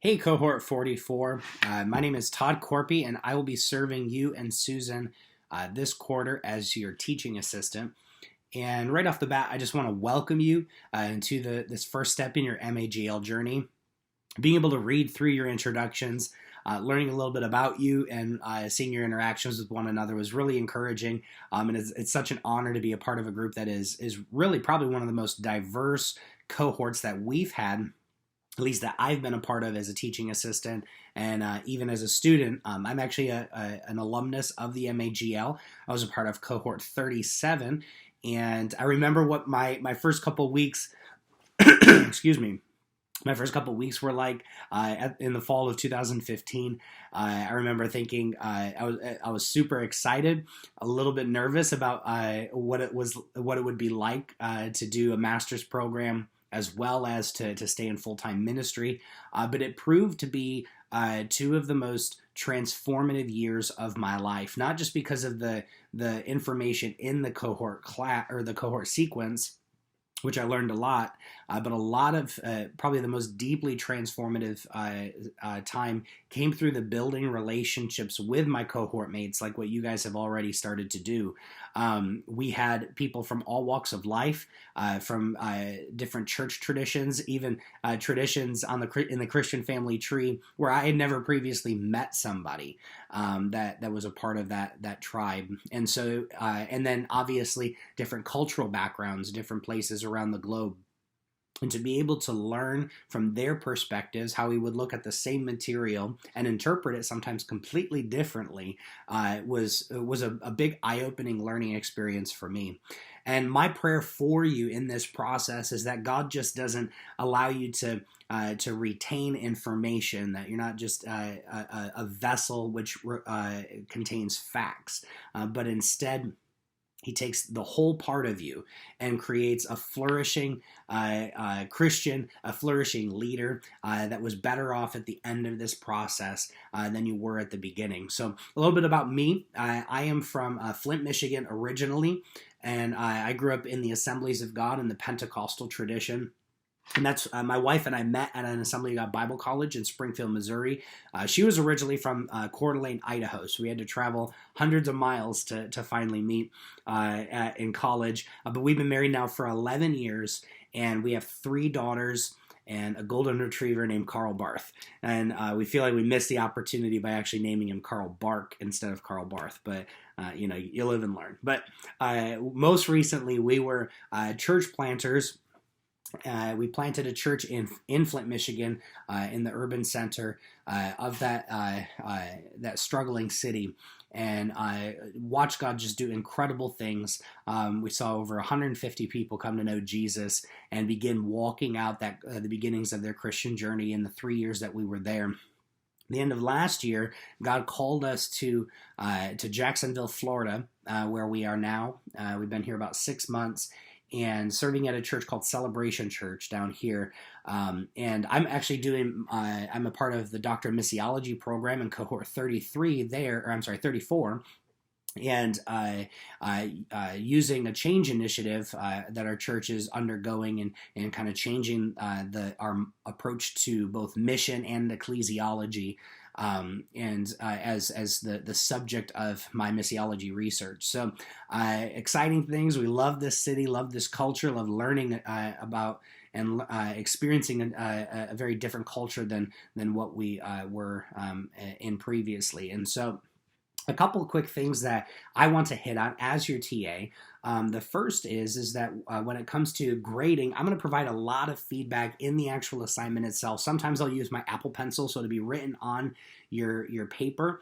Hey, Cohort 44. My name is Todd Corpy, and I will be serving you and Susan this quarter as your teaching assistant. And right off the bat, I just want to welcome you into this first step in your MAGL journey. Being able to read through your introductions, learning a little bit about you, and seeing your interactions with one another was really encouraging. And it's such an honor to be a part of a group that is really probably one of the most diverse cohorts that we've had, at least that I've been a part of as a teaching assistant and even as a student. I'm actually an alumnus of the MAGL. I was a part of cohort 37, and I remember what my first couple weeks, excuse me, my first couple weeks were like in the fall of 2015. I remember thinking I was super excited, a little bit nervous about what it would be like to do a master's program as well as to stay in full-time ministry. But it proved to be two of the most transformative years of my life, not just because of the information in the cohort class or the cohort sequence, which I learned a lot, but a lot of probably the most deeply transformative time came through the building relationships with my cohort mates, like what you guys have already started to do. We had people from all walks of life, from different church traditions, even traditions in the Christian family tree, where I had never previously met somebody that was a part of that tribe. And so, and then obviously different cultural backgrounds, different places around the globe. And to be able to learn from their perspectives how we would look at the same material and interpret it sometimes completely differently was a big eye-opening learning experience for me. And my prayer for you in this process is that God just doesn't allow you to retain information, that you're not just a vessel which contains facts, but instead He takes the whole part of you and creates a flourishing Christian, a flourishing leader that was better off at the end of this process than you were at the beginning. So a little bit about me. I am from Flint, Michigan originally, and I grew up in the Assemblies of God in the Pentecostal tradition. And that's my wife and I met at an Assembly of God Bible College in Springfield, Missouri. She was originally from Coeur d'Alene, Idaho, so we had to travel hundreds of miles to finally meet in college. But we've been married now for 11 years, and we have 3 daughters and a golden retriever named Carl Barth. And we feel like we missed the opportunity by actually naming him Carl Bark instead of Carl Barth. But, you live and learn. But most recently, we were church planters. We planted a church in Flint, Michigan, in the urban center of that struggling city, and I watched God just do incredible things. We saw over 150 people come to know Jesus and begin walking out the beginnings of their Christian journey in the 3 years that we were there. The end of last year, God called us to Jacksonville, Florida, where we are now. We've been here about 6 months, and serving at a church called Celebration Church down here. And I'm actually I'm a part of the Doctor of Missiology program in cohort 33 there, or I'm sorry, 34. And using a change initiative that our church is undergoing and kind of changing our approach to both mission and ecclesiology, as the subject of my missiology research. So exciting things. We love this city, love this culture, love learning about and experiencing a very different culture than what we were in previously. And so a couple of quick things that I want to hit on as your TA. The first is that when it comes to grading, I'm going to provide a lot of feedback in the actual assignment itself. Sometimes I'll use my Apple Pencil, so it'll be written on your paper,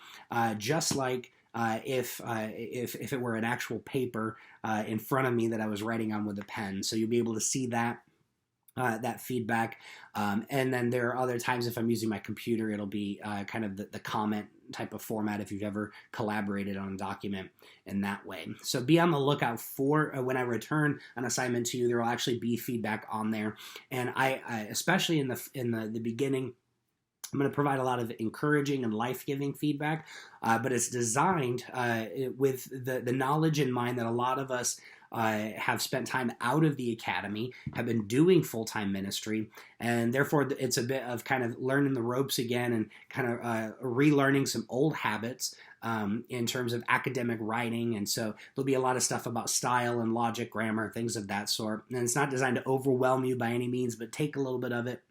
just like if it were an actual paper in front of me that I was writing on with a pen. So you'll be able to see that feedback. And then there are other times if I'm using my computer, it'll be kind of the comment type of format if you've ever collaborated on a document in that way. So be on the lookout for when I return an assignment to you, there will actually be feedback on there. And I especially in the beginning, I'm going to provide a lot of encouraging and life-giving feedback, but it's designed with the knowledge in mind that a lot of us have spent time out of the academy, have been doing full-time ministry, and therefore it's a bit of kind of learning the ropes again and kind of relearning some old habits in terms of academic writing. And so there'll be a lot of stuff about style and logic, grammar, things of that sort. And it's not designed to overwhelm you by any means, but take a little bit of it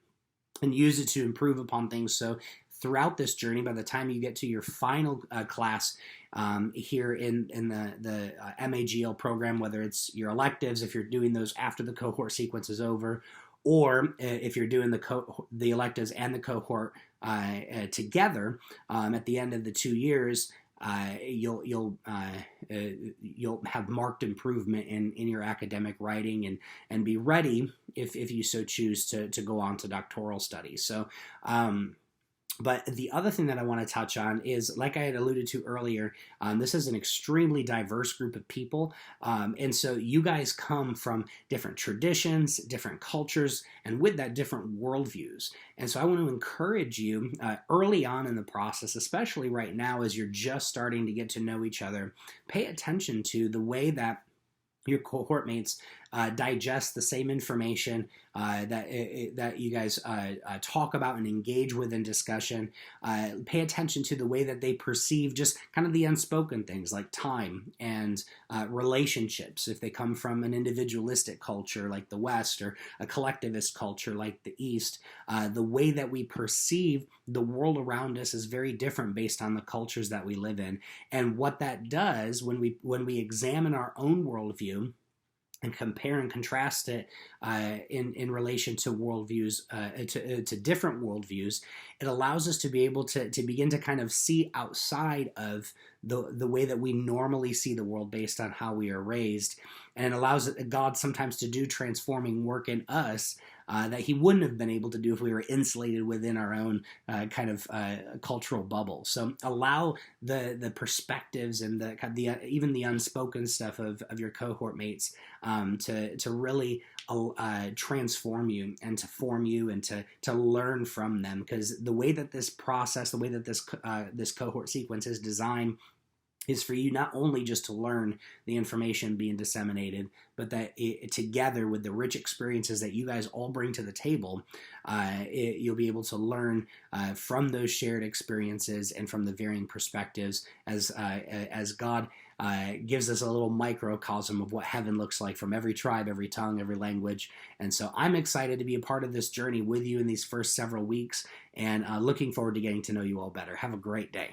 and use it to improve upon things. So throughout this journey, by the time you get to your final class here in the MAGL program, whether it's your electives, if you're doing those after the cohort sequence is over, or if you're doing the electives and the cohort together at the end of the 2 years, you'll have marked improvement in your academic writing and be ready if you so choose to go on to doctoral studies. So but the other thing that I want to touch on is, like I had alluded to earlier, this is an extremely diverse group of people. And so you guys come from different traditions, different cultures, and with that, different worldviews. And so I want to encourage you early on in the process, especially right now as you're just starting to get to know each other, pay attention to the way that your cohort mates digest the same information that you guys talk about and engage with in discussion. Pay attention to the way that they perceive just kind of the unspoken things like time and relationships, if they come from an individualistic culture like the West or a collectivist culture like the East. The way that we perceive the world around us is very different based on the cultures that we live in. And what that does when we examine our own worldview and compare and contrast it in relation to worldviews, to different worldviews, it allows us to be able to begin to kind of see outside of the way that we normally see the world based on how we are raised. And it allows God sometimes to do transforming work in us that he wouldn't have been able to do if we were insulated within our own kind of cultural bubble. So allow the perspectives and the even the unspoken stuff of your cohort mates to really transform you and to form you and to learn from them, because the way that this process, the way that this cohort sequence is designed is for you not only just to learn the information being disseminated, but that together with the rich experiences that you guys all bring to the table, you'll be able to learn from those shared experiences and from the varying perspectives as God gives us a little microcosm of what heaven looks like from every tribe, every tongue, every language. And so I'm excited to be a part of this journey with you in these first several weeks, and looking forward to getting to know you all better. Have a great day.